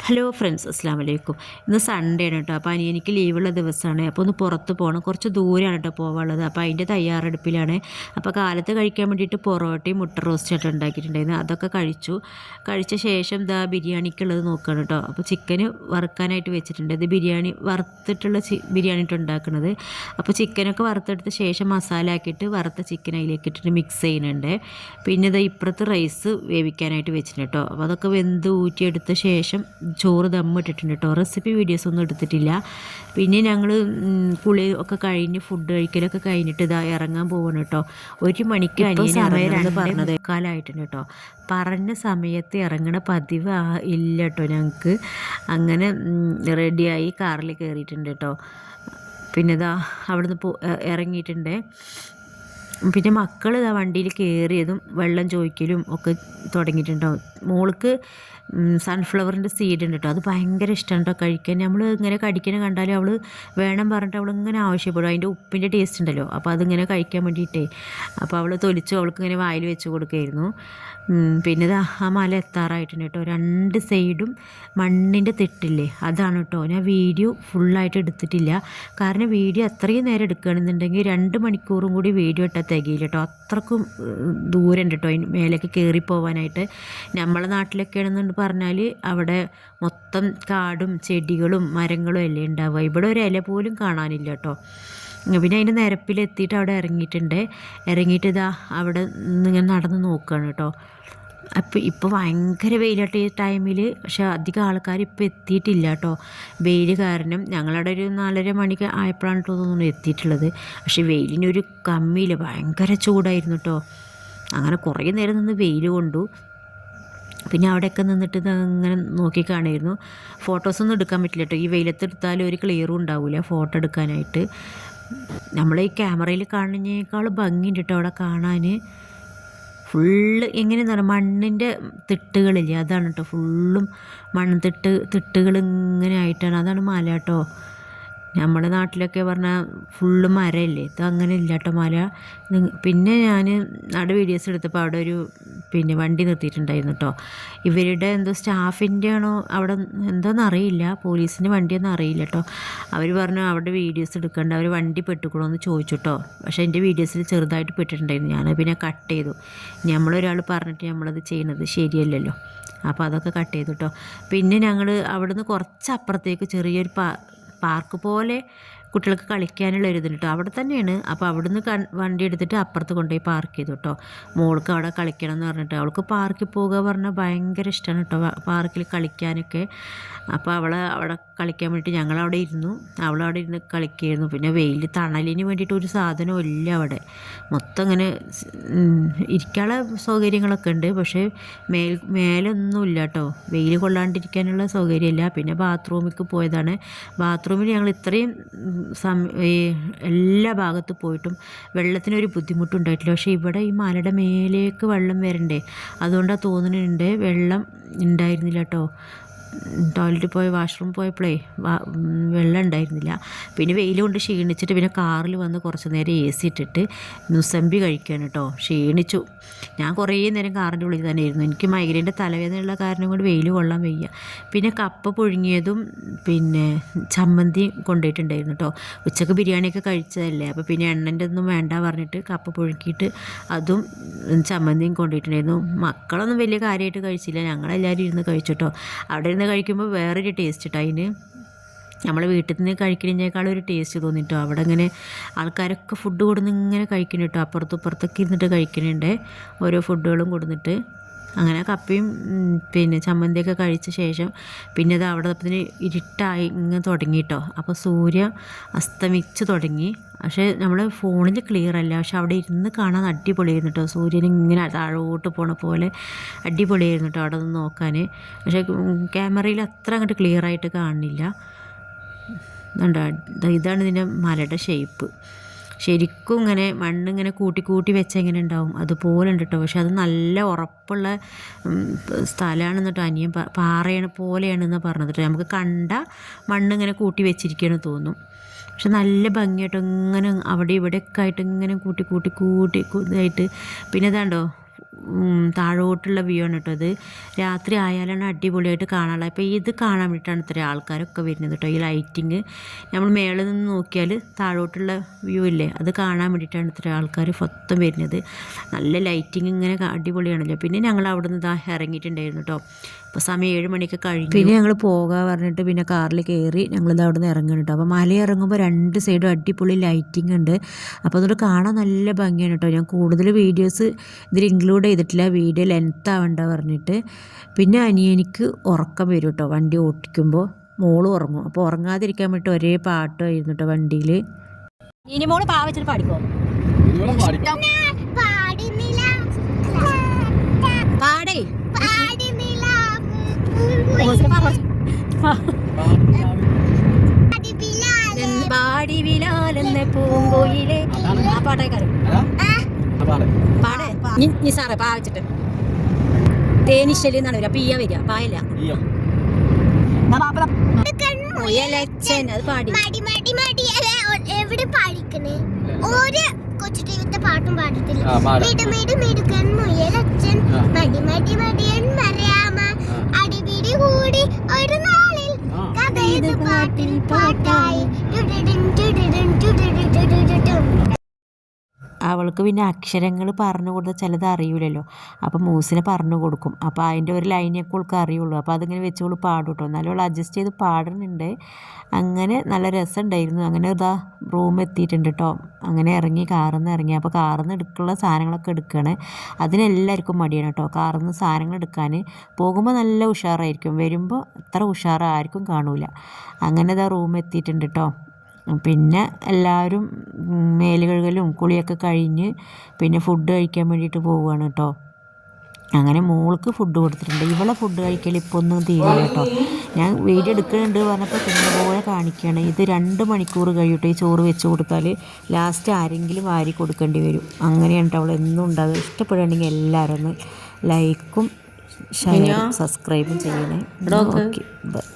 Hello friends, അസ്സാം വലൈക്കും. ഇന്ന് സൺഡേ ആണ് കേട്ടോ. അപ്പോൾ എനിക്ക് ലീവുള്ള ദിവസമാണ്. അപ്പോൾ ഒന്ന് പുറത്ത് പോകണം. കുറച്ച് ദൂരമാണ് കേട്ടോ പോകാനുള്ളത്. അപ്പോൾ അതിൻ്റെ തയ്യാറെടുപ്പിലാണ്. അപ്പോൾ കാലത്ത് കഴിക്കാൻ വേണ്ടിയിട്ട് പൊറോട്ടയും മുട്ട റോസ്റ്റായിട്ട് ഉണ്ടാക്കിയിട്ടുണ്ടായിരുന്നു. അതൊക്കെ കഴിച്ച ശേഷം ഇതാ ബിരിയാണിക്കുള്ളത് നോക്കുകയാണ് കേട്ടോ. അപ്പോൾ ചിക്കന് വറുക്കാനായിട്ട് വെച്ചിട്ടുണ്ട്. ഇത് ബിരിയാണി വറുത്തിട്ടുള്ള ബിരിയാണി ഇട്ട് ഉണ്ടാക്കുന്നത്. അപ്പോൾ ചിക്കനൊക്കെ വറുത്തെടുത്ത ശേഷം മസാല ആക്കിയിട്ട് വറുത്ത ചിക്കൻ അതിലേക്ക് ഇട്ടിട്ട് മിക്സ് ചെയ്യുന്നുണ്ട്. പിന്നെ ഇത് ഇപ്പുറത്ത് റൈസ് വേവിക്കാനായിട്ട് വെച്ചിട്ടുണ്ട് കേട്ടോ. അപ്പോൾ അതൊക്കെ വെന്ത് ഊറ്റിയെടുത്ത ശേഷം ചോറ് ദമ്മിട്ടിട്ടുണ്ട് കേട്ടോ. റെസിപ്പി വീഡിയോസ് ഒന്നും എടുത്തിട്ടില്ല. പിന്നെ ഞങ്ങൾ കുളി ഒക്കെ കഴിഞ്ഞ് ഫുഡ് കഴിക്കലൊക്കെ കഴിഞ്ഞിട്ട് ഇതാ ഇറങ്ങാൻ പോകണം കേട്ടോ. 1 മണിക്ക് സമയം പറഞ്ഞത് കാലമായിട്ടുണ്ട് കേട്ടോ. പറഞ്ഞ സമയത്ത് ഇറങ്ങണ പതിവ് ഇല്ല കേട്ടോ ഞങ്ങൾക്ക്. അങ്ങനെ റെഡിയായി കാറിൽ കയറിയിട്ടുണ്ട് കേട്ടോ. പിന്നെ ഇതാ അവിടുന്ന് ഇറങ്ങിയിട്ടുണ്ട്. പിന്നെ മക്കൾ ഇതാ വണ്ടിയിൽ കയറിയതും വെള്ളം ചോദിക്കലും ഒക്കെ തുടങ്ങിയിട്ടുണ്ടാവും. മോൾക്ക് സൺഫ്ലവറിൻ്റെ സീഡ് ഉണ്ട് കേട്ടോ. അത് ഭയങ്കര ഇഷ്ടമാണ് കേട്ടോ കഴിക്കാൻ. നമ്മൾ ഇങ്ങനെ കടിക്കണ കണ്ടാലും അവൾ വേണം പറഞ്ഞിട്ട് അവൾ ഇങ്ങനെ ആവശ്യപ്പെടും. അതിൻ്റെ ഉപ്പിൻ്റെ ടേസ്റ്റ് ഉണ്ടല്ലോ, അപ്പോൾ അതിങ്ങനെ കഴിക്കാൻ വേണ്ടിയിട്ടേ. അപ്പോൾ അവൾ തൊലിച്ച് അവൾക്ക് ഇങ്ങനെ വായിൽ വെച്ച് കൊടുക്കുകയായിരുന്നു. പിന്നെ ആ മല എത്താറായിട്ടുണ്ട് കേട്ടോ. 2 സൈഡും മണ്ണിൻ്റെ തിട്ടില്ലേ, അതാണ് കേട്ടോ. ഞാൻ വീഡിയോ ഫുള്ളായിട്ട് എടുത്തിട്ടില്ല. കാരണം വീഡിയോ അത്രയും നേരം എടുക്കുകയാണെന്നുണ്ടെങ്കിൽ 2 മണിക്കൂറും കൂടി വീഡിയോ ഇട്ടാൽ തികയില്ല കേട്ടോ. അത്രക്കും ദൂരം ഉണ്ട് കേട്ടോ അതിന് മേലേക്ക് കയറിപ്പോവാനായിട്ട്. നമ്മളെ നാട്ടിലൊക്കെയാണെന്ന് പറഞ്ഞാൽ അവിടെ മൊത്തം കാടും ചെടികളും മരങ്ങളും അല്ലേ ഉണ്ടാവുക. ഇവിടെ ഒരു ഇല പോലും കാണാനില്ല കേട്ടോ. പിന്നെ അതിൻ്റെ നിരപ്പിലെത്തിയിട്ട് അവിടെ ഇറങ്ങിയിട്ട് ഇതാ അവിടെ ഇങ്ങനെ നടന്ന് നോക്കുകയാണ് കേട്ടോ. അപ്പോൾ ഇപ്പോൾ ഭയങ്കര വെയിലാട്ടോ ഈ ടൈമിൽ. പക്ഷെ അധികം ആൾക്കാർ ഇപ്പോൾ എത്തിയിട്ടില്ല കേട്ടോ. വെയിൽ കാരണം ഞങ്ങളവിടെ ഒരു 4:30 മണിക്ക് ആയപ്പോഴാണ് കേട്ടോ തോന്നുന്നു എത്തിയിട്ടുള്ളത്. പക്ഷേ വെയിലിനൊരു കമ്മിയില്ല, ഭയങ്കര ചൂടായിരുന്നു കേട്ടോ. അങ്ങനെ കുറേ നേരം നിന്ന് വെയിൽ കൊണ്ടു. പിന്നെ അവിടെയൊക്കെ നിന്നിട്ട് ഇങ്ങനെ നോക്കി കാണുമായിരുന്നു. ഫോട്ടോസൊന്നും എടുക്കാൻ പറ്റില്ല കേട്ടോ. ഈ വെയിലത്തെടുത്താലും ഒരു ക്ലിയറും ഉണ്ടാവില്ല ഫോട്ടോ എടുക്കാനായിട്ട്. നമ്മൾ ഈ ക്യാമറയിൽ കാണുന്നതിനേക്കാൾ ഭംഗിയുണ്ട് കേട്ടോ അവിടെ കാണാൻ. ഫുള്ള് എങ്ങനെയെന്ന് പറഞ്ഞാൽ മണ്ണിൻ്റെ തിട്ടുകളില്ലേ, അതാണ് കേട്ടോ. ഫുള്ളും തിട്ടുകൾ ഇങ്ങനെ ആയിട്ടാണ്. അതാണ് മല കേട്ടോ. നമ്മുടെ നാട്ടിലൊക്കെ പറഞ്ഞാൽ ഫുള്ള് മരമല്ലേ, ഇത് അങ്ങനെ ഇല്ല കേട്ടോ മല. പിന്നെ ഞാൻ അവിടെ വീഡിയോസ് എടുത്തപ്പോൾ അവിടെ ഒരു വണ്ടി നിർത്തിയിട്ടുണ്ടായിരുന്നു കേട്ടോ. ഇവരുടെ എന്തോ സ്റ്റാഫിൻ്റെ ആണോ അവിടെ എന്തോന്ന് അറിയില്ല, പോലീസിൻ്റെ വണ്ടിയൊന്നും അറിയില്ല കേട്ടോ. അവർ പറഞ്ഞു അവിടെ വീഡിയോസ് എടുക്കണ്ട, അവർ വണ്ടി പെട്ടുക്കണമെന്ന് ചോദിച്ചു കേട്ടോ. പക്ഷേ എൻ്റെ വീഡിയോസിൽ ചെറുതായിട്ട് പെട്ടിട്ടുണ്ടായിരുന്നു. ഞാൻ പിന്നെ കട്ട് ചെയ്തു. നമ്മളൊരാൾ പറഞ്ഞിട്ട് നമ്മളത് ചെയ്യുന്നത് ശരിയല്ലല്ലോ, അപ്പോൾ അതൊക്കെ കട്ട് ചെയ്തു കേട്ടോ. പിന്നെ ഞങ്ങൾ അവിടുന്ന് കുറച്ചപ്പുറത്തേക്ക് ചെറിയൊരു പാർക്ക് പോലെ കുട്ടികൾക്ക് കളിക്കാനുള്ള ഒരു ഇതുണ്ട് കേട്ടോ. അവിടെ തന്നെയാണ്. അപ്പോൾ അവിടുന്ന് വണ്ടി എടുത്തിട്ട് അപ്പുറത്ത് കൊണ്ടുപോയി പാർക്ക് ചെയ്തു കേട്ടോ. മോൾക്ക് അവിടെ കളിക്കണം എന്ന് പറഞ്ഞിട്ട്. അവൾക്ക് പാർക്കിൽ പോകുക പറഞ്ഞാൽ ഭയങ്കര ഇഷ്ടമാണ് കേട്ടോ, പാർക്കിൽ കളിക്കാനൊക്കെ. അപ്പോൾ അവിടെ കളിക്കാൻ വേണ്ടിയിട്ട് ഞങ്ങളവിടെ ഇരുന്നു. അവളവിടെ ഇരുന്ന് കളിക്കുകയായിരുന്നു. പിന്നെ വെയിൽ തണലിന് വേണ്ടിയിട്ട് ഒരു സാധനവും ഇല്ല അവിടെ. മൊത്തം ഇങ്ങനെ ഇരിക്കാനുള്ള സൗകര്യങ്ങളൊക്കെ ഉണ്ട്, പക്ഷേ മേലൊന്നും ഇല്ല കേട്ടോ. വെയിൽ കൊള്ളാണ്ടിരിക്കാനുള്ള സൗകര്യമില്ല. പിന്നെ ബാത്റൂമിലേക്ക് പോയതാണ്. ബാത്റൂമിൽ ഞങ്ങൾ ഇത്രയും എല്ലാ ഭാഗത്ത് പോയിട്ടും വെള്ളത്തിനൊരു ബുദ്ധിമുട്ടുണ്ടായിട്ടില്ല. പക്ഷേ ഇവിടെ ഈ മലയുടെ മേലേക്ക് വെള്ളം വരണ്ടേ, അതുകൊണ്ടാണ് തോന്നുന്നുണ്ട് വെള്ളം ഉണ്ടായിരുന്നില്ല കേട്ടോ. ടോയ്ലറ്റിൽ പോയി വാഷ്റൂം പോയപ്പോഴേ വെള്ളം ഉണ്ടായിരുന്നില്ല. പിന്നെ വെയിൽ കൊണ്ട് ക്ഷീണിച്ചിട്ട് പിന്നെ കാറിൽ വന്ന് കുറച്ച് നേരം AC ഇട്ടിട്ട് മുസമ്പി കഴിക്കാൻ കേട്ടോ. ക്ഷീണിച്ചു. ഞാൻ കുറേ നേരം കാറിൻ്റെ ഉള്ളിൽ തന്നെ ആയിരുന്നു. എനിക്ക് മൈഗ്രൈൻ്റെ തലവേദനയുള്ള കാരണം കൊണ്ട് വെയിൽ കൊള്ളാൻ വയ്യ. പിന്നെ കപ്പ പുഴുങ്ങിയതും പിന്നെ ചമ്മന്തിയും കൊണ്ടുപോയിട്ടുണ്ടായിരുന്നു കേട്ടോ. ഉച്ചക്ക് ബിരിയാണിയൊക്കെ കഴിച്ചതല്ലേ, അപ്പോൾ പിന്നെ എണ്ണൻ്റെ ഒന്നും വേണ്ട പറഞ്ഞിട്ട് കപ്പ പുഴുക്കിയിട്ട് അതും ചമ്മന്തിയും കൊണ്ടുപോയിട്ടുണ്ടായിരുന്നു. മക്കളൊന്നും വലിയ കാര്യമായിട്ട് കഴിച്ചില്ല, ഞങ്ങളെല്ലാവരും ഇരുന്ന് കഴിച്ചു കേട്ടോ. അവിടെ ഇരുന്ന് കഴിക്കുമ്പോൾ വേറൊരു ടേസ്റ്റ് കേട്ടോ. അതിന് നമ്മൾ വീട്ടിൽ നിന്ന് കഴിക്കുന്നതിനേക്കാളും ഒരു ടേസ്റ്റ് തോന്നിട്ടോ. അവിടെ ഇങ്ങനെ ആൾക്കാരൊക്കെ ഫുഡ് കൊടുന്ന് ഇങ്ങനെ കഴിക്കുന്നു കേട്ടോ. അപ്പുറത്തും ഇപ്പുറത്തൊക്കെ ഇരുന്നിട്ട് കഴിക്കുന്നുണ്ട് ഓരോ ഫുഡുകളും കൊടുത്തിട്ട്. അങ്ങനെ കപ്പയും ചമ്മന്തിയൊക്കെ കഴിച്ച ശേഷം പിന്നെ അത് അവിടെ ഇരുട്ടായി ഇങ്ങനെ തുടങ്ങി കേട്ടോ. അപ്പോൾ സൂര്യൻ അസ്തമിച്ച് തുടങ്ങി. പക്ഷേ നമ്മൾ ഫോണിൽ ക്ലിയർ അല്ല, പക്ഷെ അവിടെ ഇരുന്ന് കാണാൻ അടിപൊളിയായിരുന്നു കേട്ടോ. സൂര്യൻ ഇങ്ങനെ താഴോട്ട് പോണ പോലെ അടിപൊളിയായിരുന്നു കേട്ടോ അവിടെ നിന്ന് നോക്കാൻ. പക്ഷേ ക്യാമറയിൽ അത്ര അങ്ങോട്ട് ക്ലിയർ ആയിട്ട് കാണുന്നില്ല. ഇതാണ് ഇതിൻ്റെ മലയുടെ ഷേപ്പ്. ശരിക്കും ഇങ്ങനെ മണ്ണിങ്ങനെ കൂട്ടി വെച്ച എങ്ങനെ ഉണ്ടാവും അതുപോലെ ഉണ്ട് കേട്ടോ. പക്ഷെ അത് നല്ല ഉറപ്പുള്ള സ്ഥലമാണെന്നിട്ട് അനിയൻ പാറയാണ് പോലെയാണെന്ന് പറഞ്ഞത് കേട്ടോ. നമുക്ക് കണ്ട മണ്ണിങ്ങനെ കൂട്ടി വെച്ചിരിക്കുകയെന്ന് തോന്നും. പക്ഷെ നല്ല ഭംഗിയായിട്ട് ഇങ്ങനെ അവിടെ ഇവിടെയൊക്കെ ആയിട്ട് ഇങ്ങനെ കൂട്ടി ഇതായിട്ട്. പിന്നെ ഇതാണ്ടോ താഴോട്ടുള്ള വ്യൂ ആണ് കേട്ടോ. ഇത് രാത്രി ആയാലാണ് അടിപൊളിയായിട്ട് കാണാനുള്ളത്. അപ്പോൾ ഇത് കാണാൻ വേണ്ടിയിട്ടാണ് ഇത്ര ആൾക്കാരൊക്കെ വരുന്നത് കേട്ടോ. ഈ ലൈറ്റിങ് നമ്മൾ മേളിൽ നിന്ന് നോക്കിയാൽ താഴോട്ടുള്ള വ്യൂ ഇല്ലേ, അത് കാണാൻ വേണ്ടിയിട്ടാണ് ഇത്ര ആൾക്കാർ മൊത്തം വരുന്നത്. നല്ല ലൈറ്റിങ് ഇങ്ങനെ അടിപൊളിയാണല്ലോ. പിന്നെ ഞങ്ങൾ അവിടെ നിന്ന് ഇറങ്ങിയിട്ടുണ്ടായിരുന്നു കേട്ടോ. അപ്പോൾ സമയം 7 മണിയൊക്കെ കഴിഞ്ഞു. പിന്നെ ഞങ്ങൾ പോകാൻ പറഞ്ഞിട്ട് പിന്നെ കാറിൽ കയറി ഞങ്ങളിത് അവിടെ നിന്ന് ഇറങ്ങണം കേട്ടോ. അപ്പോൾ മല ഇറങ്ങുമ്പോൾ 2 സൈഡും അടിപൊളി ലൈറ്റിംഗ് ഉണ്ട്. അപ്പോൾ അതുകൊണ്ട് കാണാൻ നല്ല ഭംഗിയാണ് കേട്ടോ. ഞാൻ കൂടുതൽ വീഡിയോസ് ഇതിൽ ഇൻക്ലൂഡ് ചെയ്തിട്ടില്ല, വീഡിയോ ലെങ്ത് ആവണ്ട പറഞ്ഞിട്ട്. പിന്നെ അനിയനിക്ക് ഉറക്കം വരും കേട്ടോ വണ്ടി ഓടിക്കുമ്പോൾ. മോള് ഉറങ്ങും. അപ്പോൾ ഉറങ്ങാതിരിക്കാൻ വേണ്ടിയിട്ട് ഒരേ പാട്ടായിരുന്നു കേട്ടോ വണ്ടിയിൽ. ഇനി മോള് പാവച്ചിട്ട് പാടിക്കോ. പാടേ പാടിവിലാലെന്ന പൂങ്കോയിലെ ആ പാട്ടേക്കാരും പാടേ നീ സാറേ പാവച്ചിട്ട് തേനിശ്ശേരി എന്നാണ് വരിക. പിയ വരിക, പായല്ല. അത് പാടി എവിടെ പാടിക്കണേ? ഒരു കൊച്ചു ടീവിത്തെ പാട്ടും പാടത്തില്ല. മുയലച്ഛൻ മടി മടി മടിയൻ മറിയാമ അടിപിടി കൂടി ഒരു നാളിൽ കഥയത് പാട്ടിൽ പാട്ടായി. അവൾക്ക് പിന്നെ അക്ഷരങ്ങൾ പറഞ്ഞു കൊടുത്താൽ ചിലത് അറിയില്ലല്ലോ. അപ്പോൾ മൂസിനെ പറഞ്ഞു കൊടുക്കും. അപ്പോൾ അതിൻ്റെ ഒരു ലൈനൊക്കെ അവൾക്ക് അറിയുള്ളൂ. അപ്പോൾ അതിങ്ങനെ വെച്ച് അവൾ പാടും കേട്ടോ. എന്നാലും അവൾ അഡ്ജസ്റ്റ് ചെയ്ത് പാടുന്നുണ്ട്. അങ്ങനെ നല്ല രസമുണ്ടായിരുന്നു. അങ്ങനെ ഇതാ റൂം എത്തിയിട്ടുണ്ട് കേട്ടോ. അങ്ങനെ ഇറങ്ങി, കാറിൽ നിന്ന് ഇറങ്ങി. അപ്പോൾ കാറിൽ നിന്ന് എടുക്കാനുള്ള സാധനങ്ങളൊക്കെ എടുക്കുകയാണ്. അതിനെല്ലാവർക്കും മടിയാണ് കേട്ടോ കാറിൽ നിന്ന് സാധനങ്ങൾ എടുക്കാൻ. പോകുമ്പോൾ നല്ല ഉഷാറായിരിക്കും, വരുമ്പോൾ അത്ര ഉഷാറായിരിക്കും കാണൂല. അങ്ങനെ ഇതാ റൂം എത്തിയിട്ടുണ്ട് കേട്ടോ. പിന്നെ എല്ലാവരും മേല് കഴുകലും കുളിയൊക്കെ കഴിഞ്ഞ് പിന്നെ ഫുഡ് കഴിക്കാൻ വേണ്ടിയിട്ട് പോവുകയാണ് കേട്ടോ. അങ്ങനെ മോൾക്ക് ഫുഡ് കൊടുത്തിട്ടുണ്ട്. ഇവളെ ഫുഡ് കഴിക്കൽ ഇപ്പോൾ ഒന്നും തീരില്ല കേട്ടോ. ഞാൻ വീഡിയോ എടുക്കുന്നുണ്ട് പറഞ്ഞപ്പോൾ പോലെ കാണിക്കുകയാണ്. ഇത് 2 മണിക്കൂർ കഴിയട്ടെ ഈ ചോറ് വെച്ച് കൊടുത്താൽ ലാസ്റ്റ് ആരെങ്കിലും വാരി കൊടുക്കേണ്ടി വരും. അങ്ങനെയാണ് കേട്ടോ അവൾ എന്നും ഉണ്ടാകുക. ഇഷ്ടപ്പെടുകയാണെങ്കിൽ എല്ലാവരും ഒന്ന് ലൈക്കും ഷെയറും സബ്സ്ക്രൈബും ചെയ്യണേ. Okay, by.